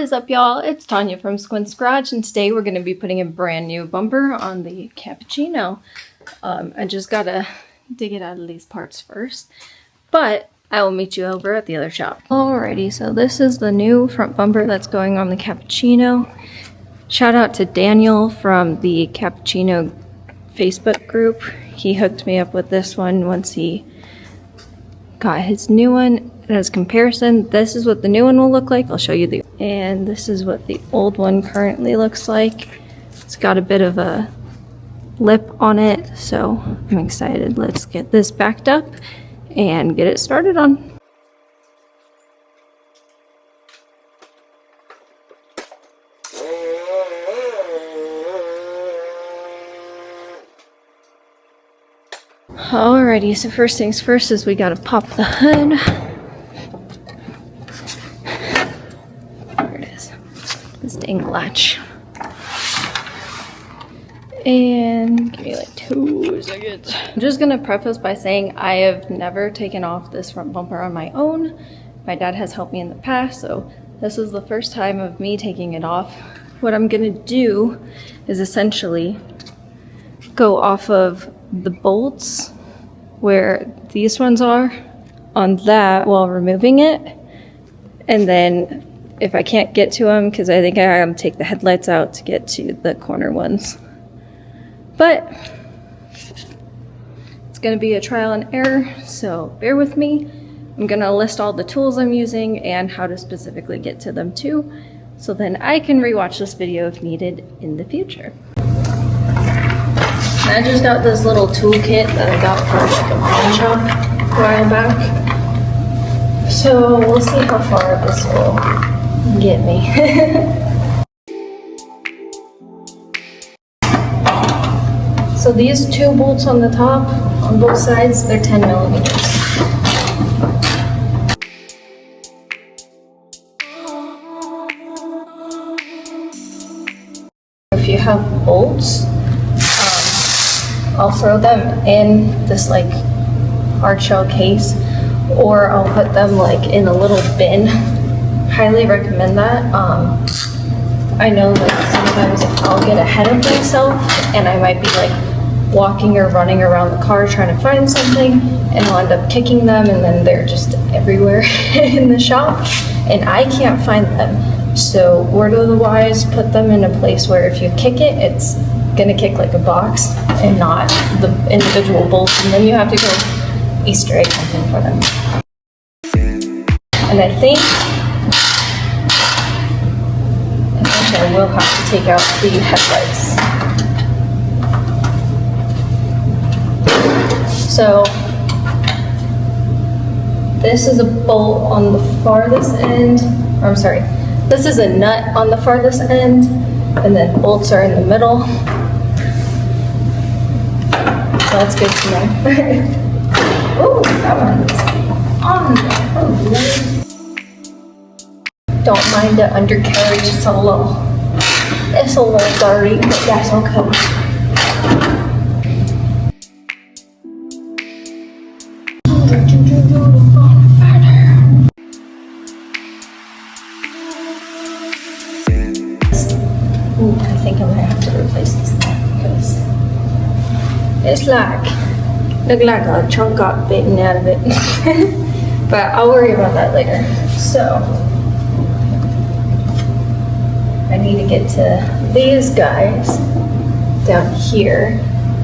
What is up, y'all? It's Tanya from Squints Garage, and today we're going to be putting a brand new bumper on the Cappuccino. I just gotta dig it out of these parts first, but I will meet you over at the other shop. Alrighty, so this is the new front bumper that's going on the Cappuccino. Shout out to Daniel from the Cappuccino Facebook group. He hooked me up with this one once he got his new one. And as comparison, this is what the new one will look like. I'll show you and this is what the old one currently looks like. It's got a bit of a lip on it, so I'm excited. Let's get this backed up and get it started on. Alrighty, so first things first is we gotta pop the hood. There it is. This dang latch. And give me like 2 seconds. I'm just gonna preface by saying I have never taken off this front bumper on my own. My dad has helped me in the past, so this is the first time of me taking it off. What I'm gonna do is essentially go off of the bolts where these ones are on that while removing it, and then if I can't get to them, because I think I gotta take the headlights out to get to the corner ones. But it's gonna be a trial and error, so bear with me. I'm gonna list all the tools I'm using and how to specifically get to them too, so then I can rewatch this video if needed in the future. I just got this little toolkit that I got from like a pawn shop a while back. So we'll see how far this will get me. So these 2 bolts on the top, on both sides, they're 10 millimeters. If you have bolts, I'll throw them in this like hard shell case, or I'll put them like in a little bin. Highly recommend that. I know that sometimes I'll get ahead of myself and I might be like walking or running around the car trying to find something, and I'll end up kicking them, and then they're just everywhere in the shop and I can't find them. So word of the wise, put them in a place where if you kick it, it's gonna kick like a box and not the individual bolts, and then you have to go Easter egg hunting for them. And I think I will have to take out the headlights. So this is a bolt on the farthest end, or I'm sorry, this is a nut on the farthest end, and then bolts are in the middle. So that's good to know. Oh, that one's on there. Don't mind the undercarriage, it's a little dirty, but that's okay. Ooh, I think I'm gonna have to replace this now because it's look like a chunk got bitten out of it. But I'll worry about that later. So I need to get to these guys down here.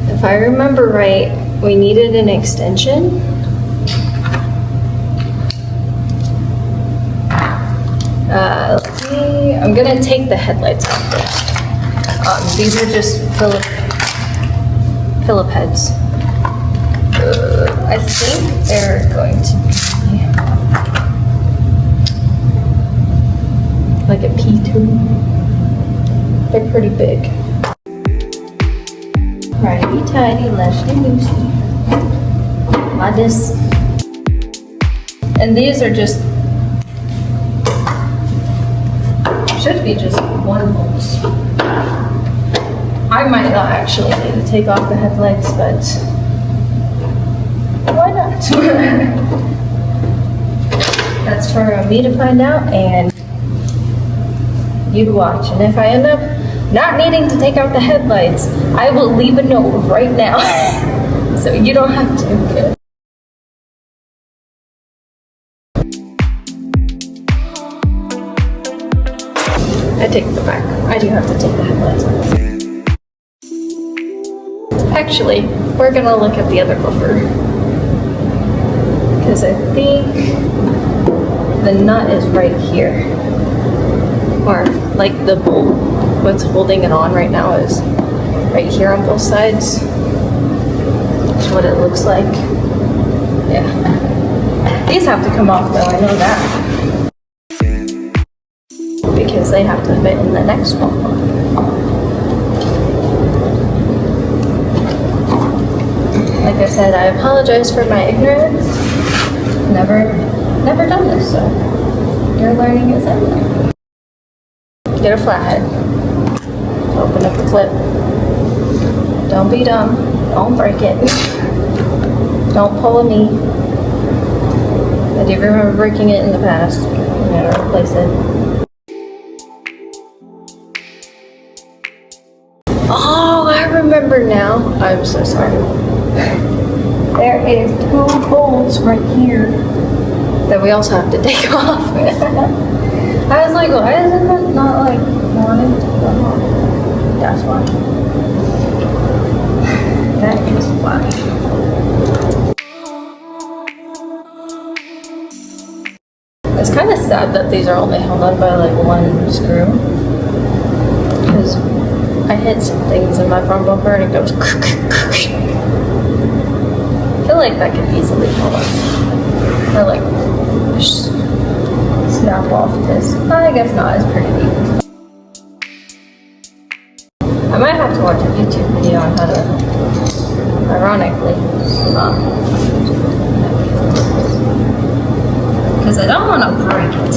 If I remember right, we needed an extension. I'm gonna take the headlights off first. These are just Phillip heads. I think they're going to be like a P2. They're pretty big. Righty tighty, lefty loosey. Like this. And these are just, should be just 1 bolt. I might not actually need to take off the headlights, but why not? That's for me to find out, and you to watch. And if I end up not needing to take out the headlights, I will leave a note right now. So you don't have to. I take the back. I do have to take the headlights off. Actually, we're gonna look at the other bumper. Because I think the nut is right here. Or like the bolt, what's holding it on right now is right here on both sides. That's what it looks like. Yeah. These have to come off though, I know that. Because they have to fit in the next bumper. Like I said, I apologize for my ignorance. Never done this, so your learning is everything. Get a flathead. Open up the clip. Don't be dumb. Don't break it. Don't pull a me. I do remember breaking it in the past. I'm gonna replace it. Oh, I remember now. I'm so sorry. There is 2 bolts right here that we also have to take off. I was like, why is it not like wanting to come off? That's why. That is why. It's kind of sad that these are only held on by like 1 screw. Because I hit some things in my front bumper and it goes. I feel like that could easily fall off. Or like just snap off this. I guess not, it's pretty neat. I might have to watch a YouTube video on how to, ironically, because I don't want to break it.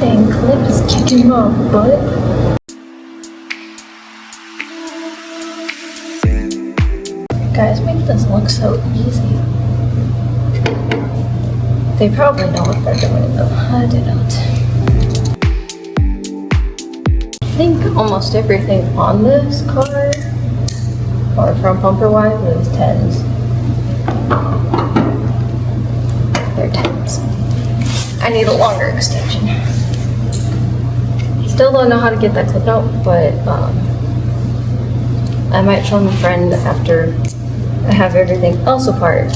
Dang clip is kicking my butt. Guys, make this look so easy. They probably know what they're doing though. I do not. I think almost everything on this car, or front bumper wise, is 10s. They're 10s. I need a longer extension. Still don't know how to get that clip out, but I might film a friend after I have everything else apart,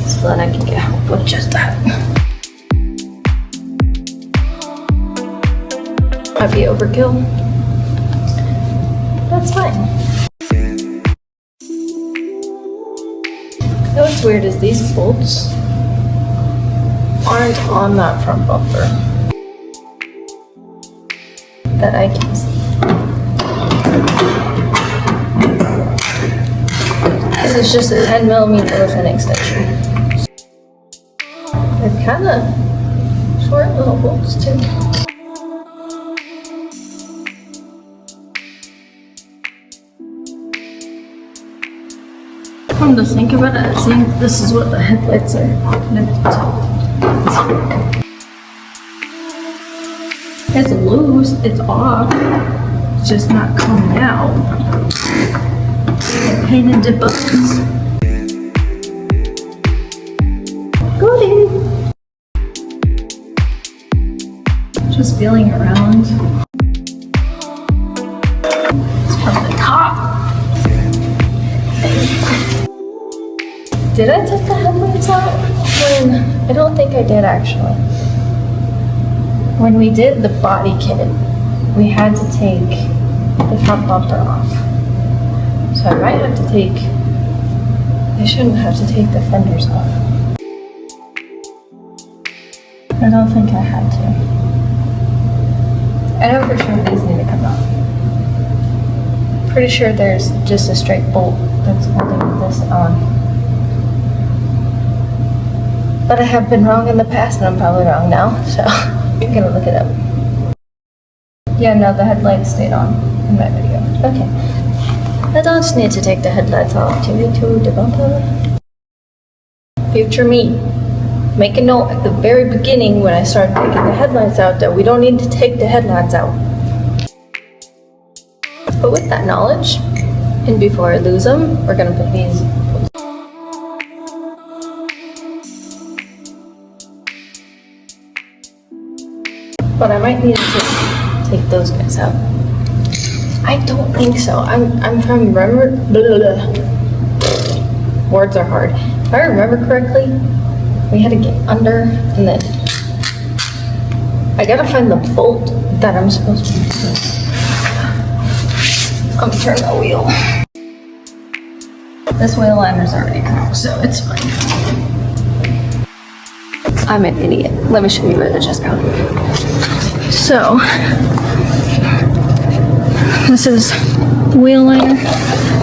so that I can get help with just that. Might be overkill. That's fine. You know what's weird is these bolts aren't on that front bumper that I can see. This is just a 10mm with an extension. They're kind of short little bolts too. Come to think about it, I think this is what the headlights are connected to. It's loose, it's off, it's just not coming out. It's a pain in the buttons. Goody! Just feeling around. It's from the top. Did I take the headlights out? I don't think I did actually. When we did the body kit, we had to take the front bumper off. So I might have to take, I shouldn't have to take the fenders off. I don't think I had to. I know for sure these need to come out. Pretty sure there's just a straight bolt that's holding this on. But I have been wrong in the past and I'm probably wrong now, so I'm gonna look it up. Yeah, no, the headlights stayed on in my video. Okay. I don't need to take the headlights off to the bumper. Future me. make a note at the very beginning when I start taking the headlights out that we don't need to take the headlights out. But with that knowledge, and before I lose them, we're gonna put these. But I might need to take those guys out. I don't think so. I'm from remember. Blah, blah, blah. Words are hard. If I remember correctly, we had to get under and then I gotta find the bolt that I'm supposed to use. I'm gonna turn the wheel. This wheel liner's already cracked, so it's fine. I'm an idiot. Let me show you where the just go. So, this is the wheel liner.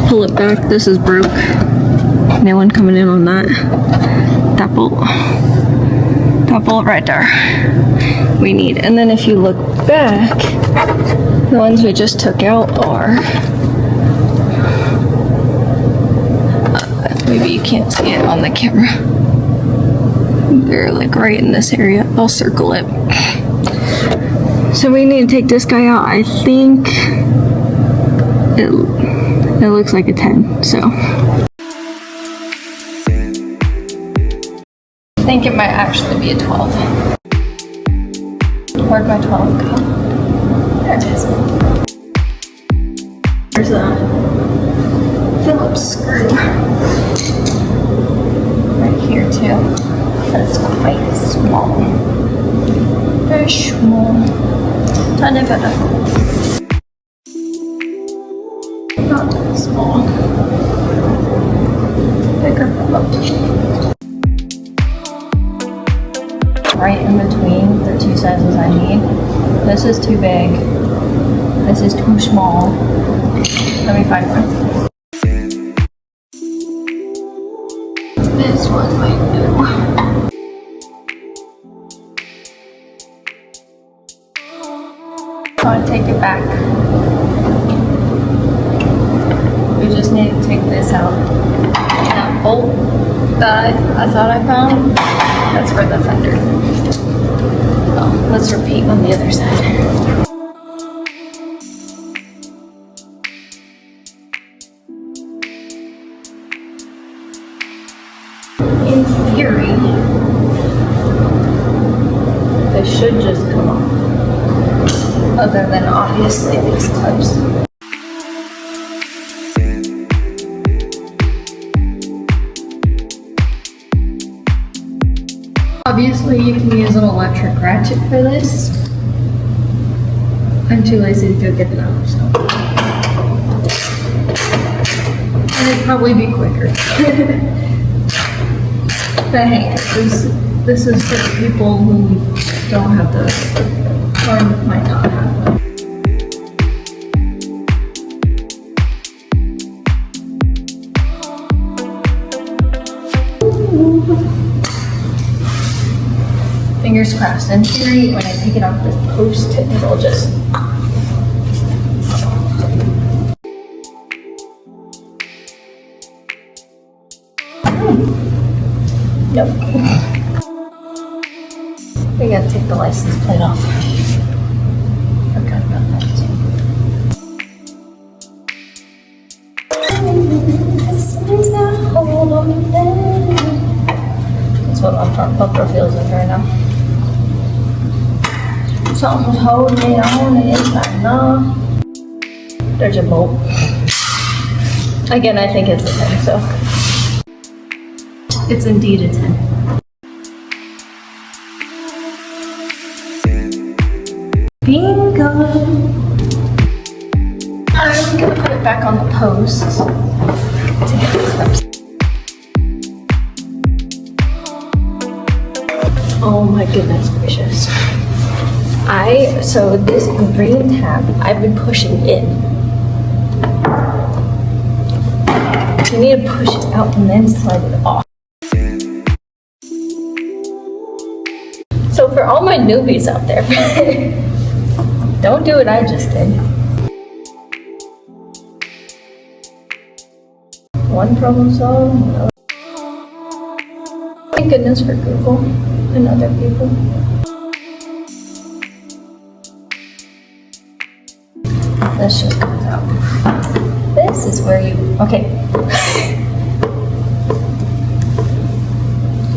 Pull it back. This is broke. No one coming in on that. That bolt. That bolt right there. We need. And then if you look back, the ones we just took out are. Maybe you can't see it on the camera. They're like right in this area. I'll circle it. So we need to take this guy out. I think it looks like a 10, so. I think it might actually be a 12. Where'd my 12 go? There it is. There's a Phillips screw right here too. But it's quite small. Very small. Tiny bit of. Not that small. Bigger Phillips. Right in between the two sizes I need. This is too big. This is too small. Let me find one. This one might do. I want to take it back. We just need to take this out. And that bolt that I thought I found, that's for the fender. Oh, let's repeat on the other side. In theory, this should just come off. Other than obviously these clips. Obviously you can use an electric ratchet for this. I'm too lazy to go get it out, so. And it'd probably be quicker. But hey, this is for the people who don't have the, or might not have them. Fingers crossed. In theory, when I take it off this post, it'll just. Nope. We gotta take the license plate off. Forgot about that too. That's what my front bumper feels like right now. Something's holding it on the inside, no. There's your bolt. Again, I think it's a 10, so. It's indeed a 10. Bingo! I'm gonna put it back on the posts to get the clips. Oh my goodness gracious. So this green tab, I've been pushing in. You need to push it out and then slide it off. So for all my newbies out there, don't do what I just did. One problem solved. Thank goodness for Google and other people. Let's just go out. This is where you, okay.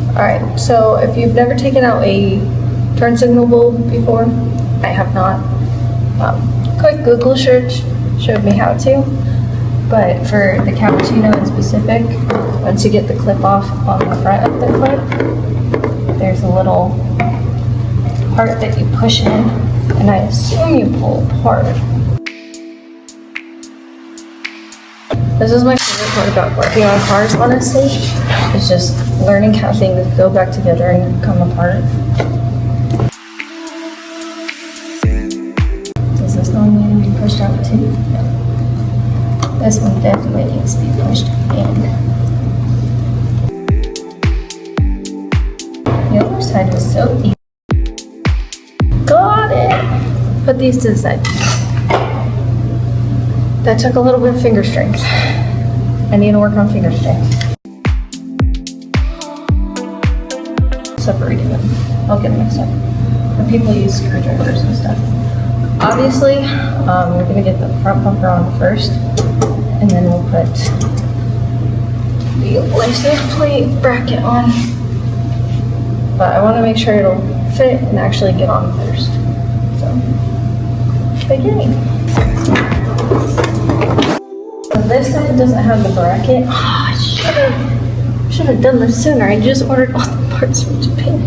Alright, so if you've never taken out a turn signal bulb before, I have not. Quick Google search showed me how to, but for the cappuccino in specific, once you get the clip off on the front of the clip, there's a little part that you push in, and I assume you pull apart. This is my favorite part about working on cars, honestly. It's just learning how things go back together and come apart. Does this one need to be pushed out too? No. This one definitely needs to be pushed in. The other side was so easy. Got it! Put these to the side. That took a little bit of finger strength. I need to work on finger strength. Separating them. I'll get them mixed up. When people use screwdrivers and stuff. Obviously, we're gonna get the front bumper on first, and then we'll put the license plate bracket on. But I want to make sure it'll fit and actually get on first. So, beginning. This side doesn't have the bracket. Oh, I should have done this sooner. I just ordered all the parts from Japan.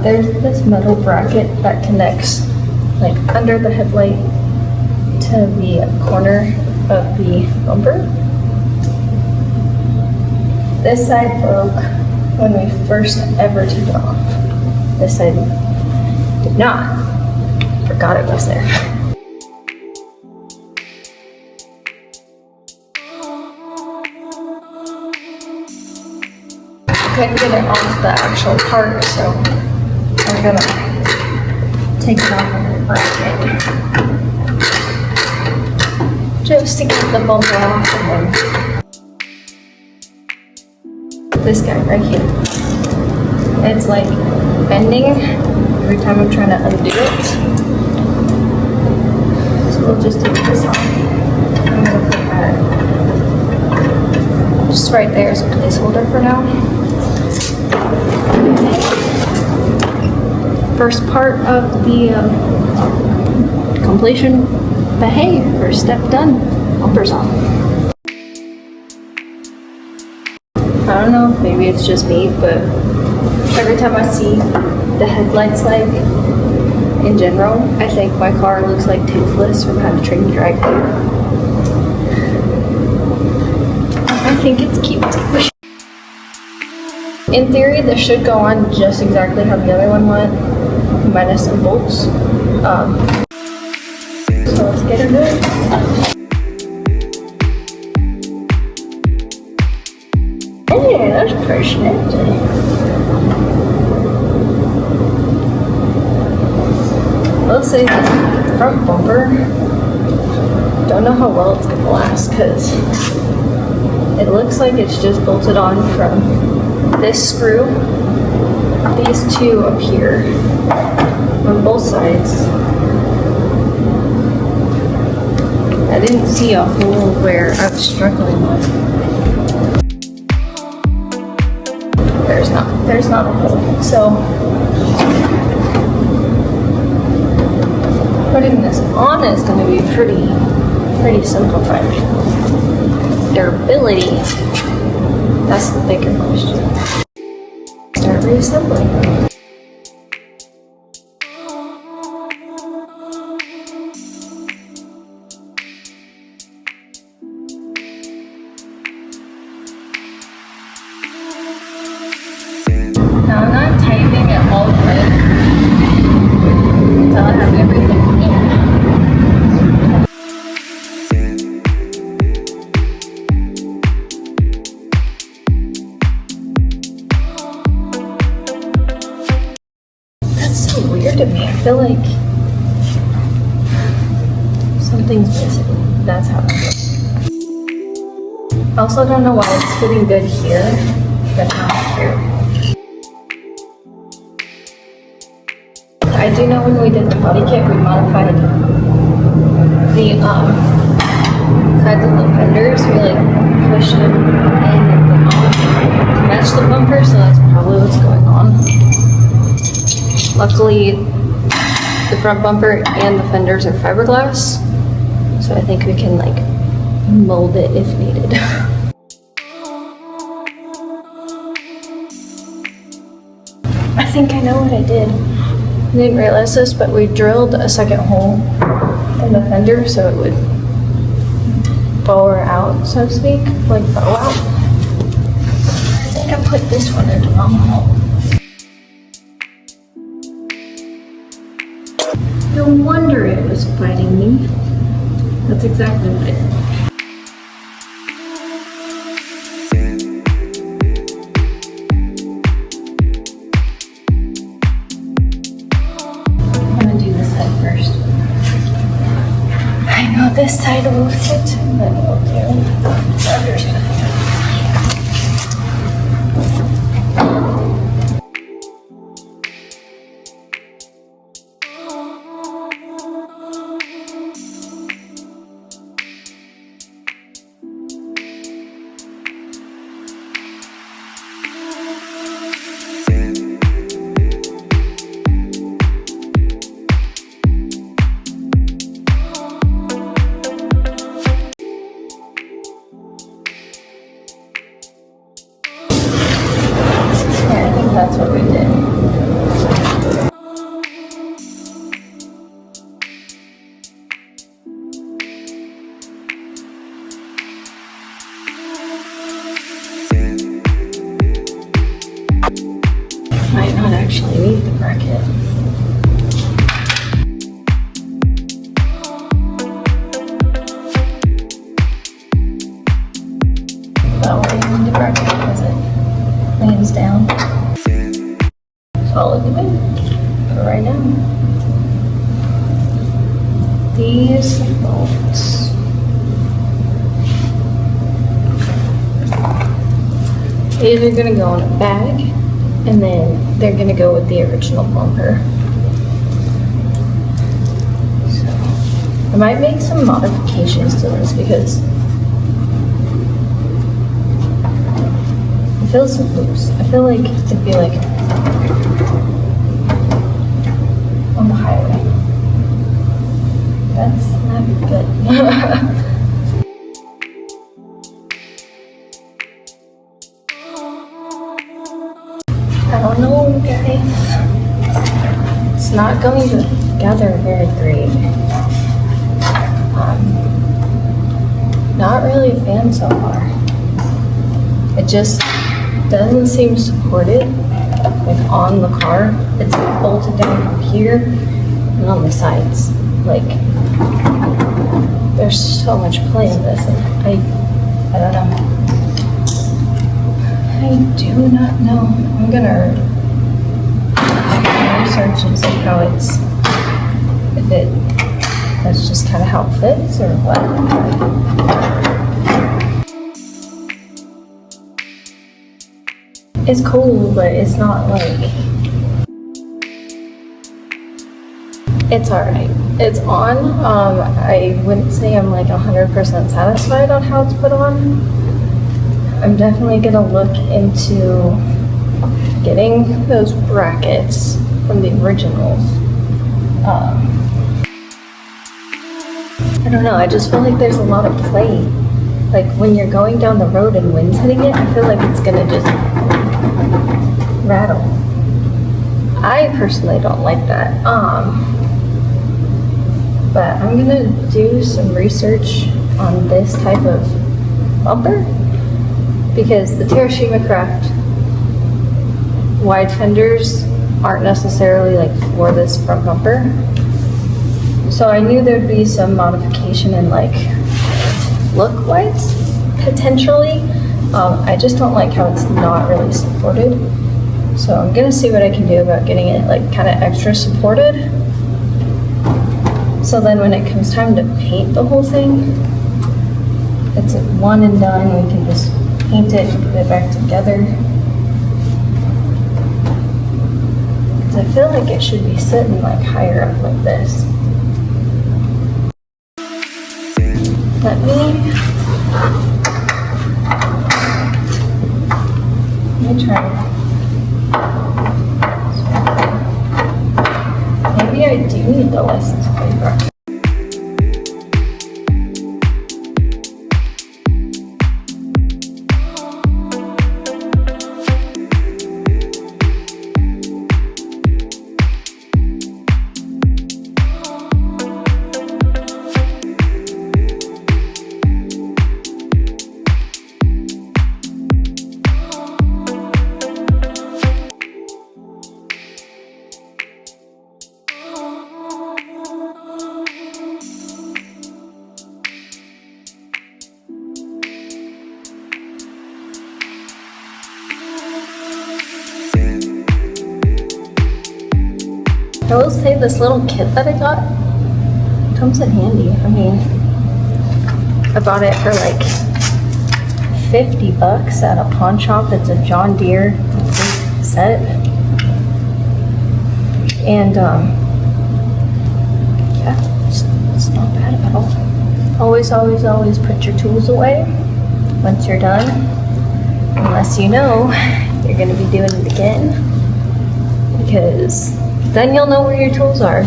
There's this metal bracket that connects like under the headlight to the corner of the bumper. This side broke when we first ever took it off. This side did not. Forgot it was there. Couldn't get it off the actual part, so I'm gonna take it off of the bracket just to get the bumper off of them. This guy right here, it's like bending every time I'm trying to undo it. So we'll just take this off. I'm gonna put that just right there as a placeholder for now. First part of the completion, but hey, first step done, bumper's off. I don't know, maybe it's just me, but every time I see the headlights, like, in general, I think my car looks like Toothless from How to Train Your Dragon. I think it's cute. In theory, this should go on just exactly how the other one went, minus some bolts. So let's get into it. Hey, that's personality. I'll say this front bumper, don't know how well it's gonna last because it looks like it's just bolted on from this screw, these two up here on both sides. I didn't see a hole where I was struggling with. There's not a hole. So putting this on is going to be pretty simplified. Durability, that's the bigger question. Start reassembling. Now I'm not tightening it all the way until I have everything in. That's so weird to me. I feel like something's missing. That's how it feels. I also don't know why it's fitting good here but not here. I do know when we did the body kit, we modified the sides of the fenders. We like pushed them in and out to match the bumper, so that's probably what's going on. Luckily, the front bumper and the fenders are fiberglass, so I think we can like mold it if needed. I think I know what I did. I didn't realize this, but we drilled a second hole in the fender so it would bow her out, so to speak, like bow out. I think I put this one in the wrong hole. No wonder it was fighting me. That's exactly what I did. This side will fit, and then we'll do the other side. That's what we did. Might not actually need the bracket. But we need the bracket because it leans down. Solid for right now. These bolts. These are gonna go in a bag, and then they're gonna go with the original bumper. So I might make some modifications to this because it feels loose. I feel like it'd be like on the highway. That's not good. I don't know, guys. It's not going together very great. Not really a fan so far. It just doesn't seem supported, like on the car. It's bolted down from here and on the sides. Like, there's so much play in this, and I don't know. I do not know. I'm gonna research and see how it's, that's just kind of how it fits or what. It's cool, but it's not like, it's alright. It's on. I wouldn't say I'm like 100% satisfied on how it's put on. I'm definitely gonna look into getting those brackets from the originals. I don't know, I just feel like there's a lot of play. Like when you're going down the road and wind's hitting it, I feel like it's gonna just rattle. I personally don't like that. But I'm gonna do some research on this type of bumper because the Terashima Craft wide fenders aren't necessarily like for this front bumper. So I knew there'd be some modification in like look-wise, potentially. I just don't like how it's not really supported. So I'm gonna see what I can do about getting it like kind of extra supported. So then when it comes time to paint the whole thing, it's a one and done. We can just paint it and put it back together. Because I feel like it should be sitting like higher up like this. Let me try. Maybe I do need the license plate. I will say this little kit that I got comes in handy. I mean, I bought it for like 50 bucks at a pawn shop. It's a John Deere set. And yeah, it's not bad at all. Always, always, always put your tools away once you're done. Unless you know you're gonna be doing it again. Because then you'll know where your tools are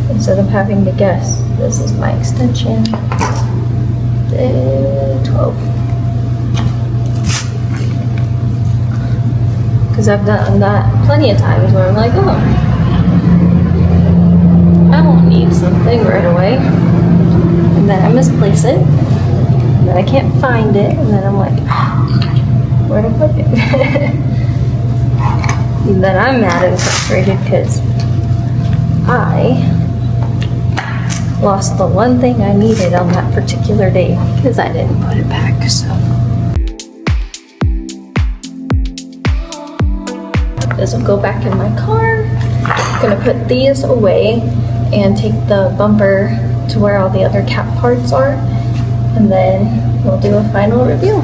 instead of having to guess. This is my extension, 12. Because I've done that plenty of times where I'm like, oh, I won't need something right away. And then I misplace it, and then I can't find it, and then I'm like, oh, where'd I put it? And then I'm mad and frustrated because I lost the one thing I needed on that particular day because I didn't put it back. So this will go back in my car. I'm gonna put these away and take the bumper to where all the other cap parts are, and then we'll do a final review.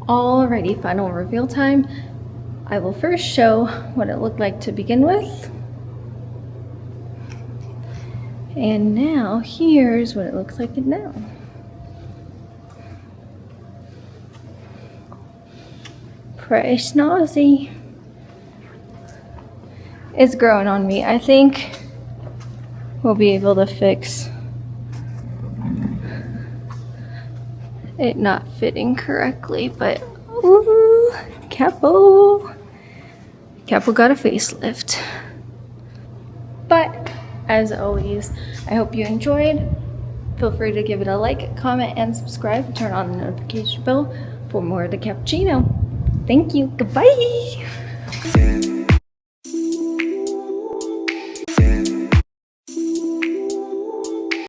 Alrighty, final reveal time. I will first show what it looked like to begin with. And now here's what it looks like now. Pretty snazzy. It's growing on me. I think we'll be able to fix it not fitting correctly, but ooh, Cappu got a facelift. But as always, I hope you enjoyed. Feel free to give it a like, comment, and subscribe. Turn on the notification bell for more of the cappuccino. Thank you. Goodbye.